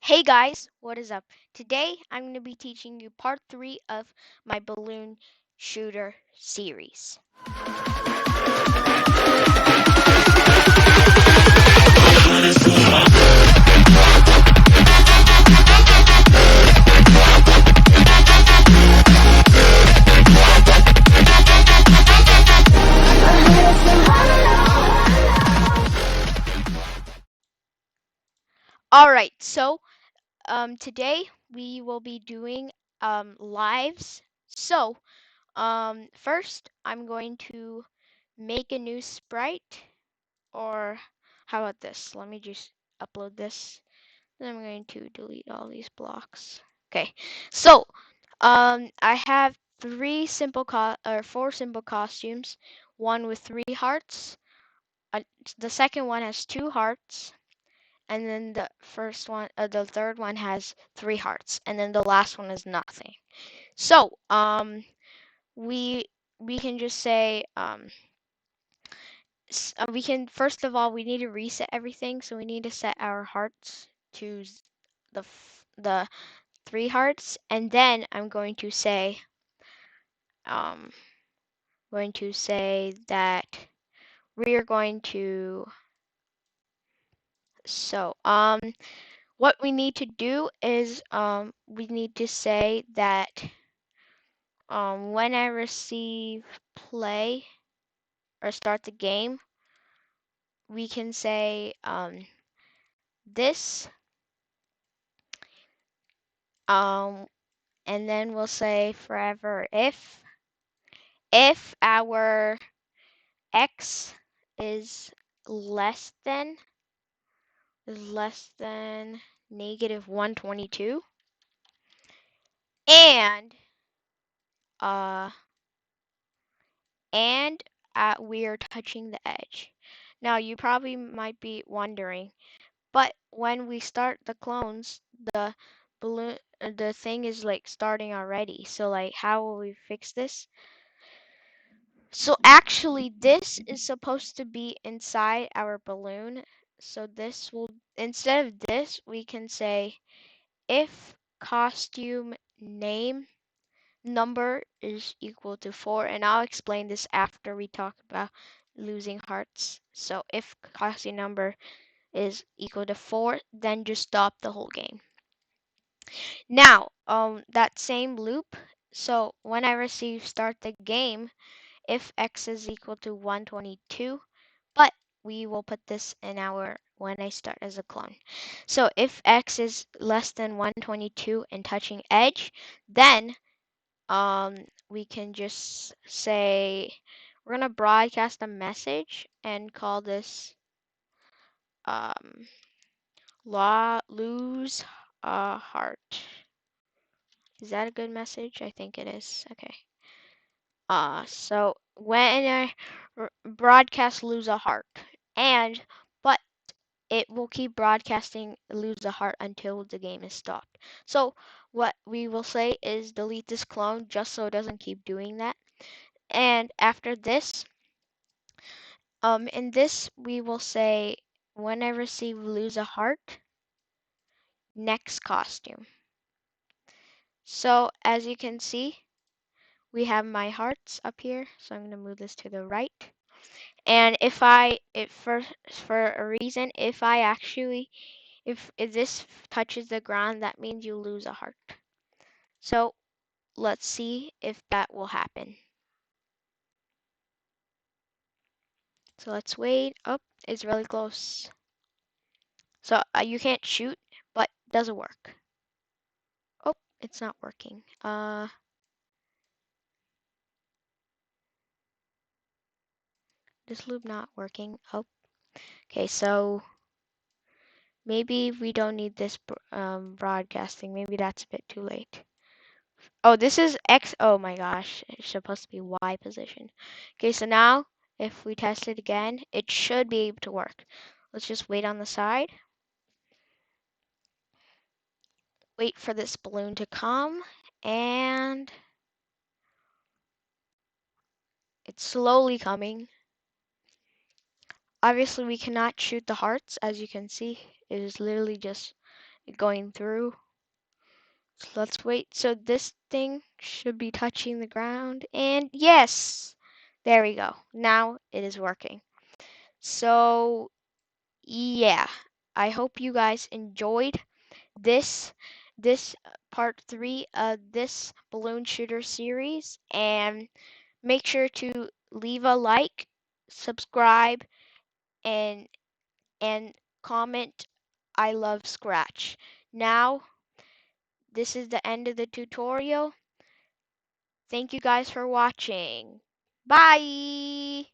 Hey guys, what is up? Today I'm going to be teaching you part 3 of my balloon shooter series. Alright, so today we will be doing lives. So first I'm going to make a new sprite, or how about this? Let me just upload this. Then I'm going to delete all these blocks. Okay, so I have four simple costumes. One with 3 hearts. The second one has 2 hearts, and then the third one has 3 hearts, and then the last one is nothing. So we can just say we can first of all we need to reset everything. So we need to set our hearts to the 3 hearts, and then I'm going to say that we are going to what we need to do is we need to say that when I receive play or start the game, we can say this and then we'll say forever if our x is less than negative 122 and we are touching the edge. Now you probably might be wondering, but when we start the clones, the thing is like starting already. So like, how will we fix this? So actually, this is supposed to be inside our balloon. So this will, instead of this, we can say if costume name number is equal to 4, and I'll explain this after we talk about losing hearts. So if costume number is equal to 4, then just stop the whole game. Now, that same loop, so when I receive start the game, if x is equal to 122, but we will put this in our when I start as a clone. So if x is less than 122 and touching edge, then we can just say we're gonna broadcast a message and call this lose a heart. Is that a good message? I think it is. Okay. So when I broadcast lose a heart, but it will keep broadcasting lose a heart until the game is stopped. So what we will say is delete this clone just so it doesn't keep doing that. And after this, in this we will say when I receive lose a heart, next costume. So as you can see, we have my hearts up here. So I'm going to move this to the right. And if for a reason, if this touches the ground, that means you lose a heart. So let's see if that will happen. So let's wait. Oh, it's really close. So you can't shoot, but it doesn't work. Oh, it's not working. This loop not working. Oh, okay. So maybe we don't need this broadcasting. Maybe that's a bit too late. Oh, this is X. Oh my gosh, it's supposed to be Y position. Okay, so now if we test it again, it should be able to work. Let's just wait on the side. Wait for this balloon to come, and it's slowly coming. Obviously, we cannot shoot the hearts, as you can see. It is literally just going through. So let's wait. So this thing should be touching the ground. And yes, there we go. Now it is working. So yeah, I hope you guys enjoyed this part 3 of this balloon shooter series, and make sure to leave a like, subscribe, and comment I love Scratch. Now this is the end of the tutorial. Thank you guys for watching. Bye!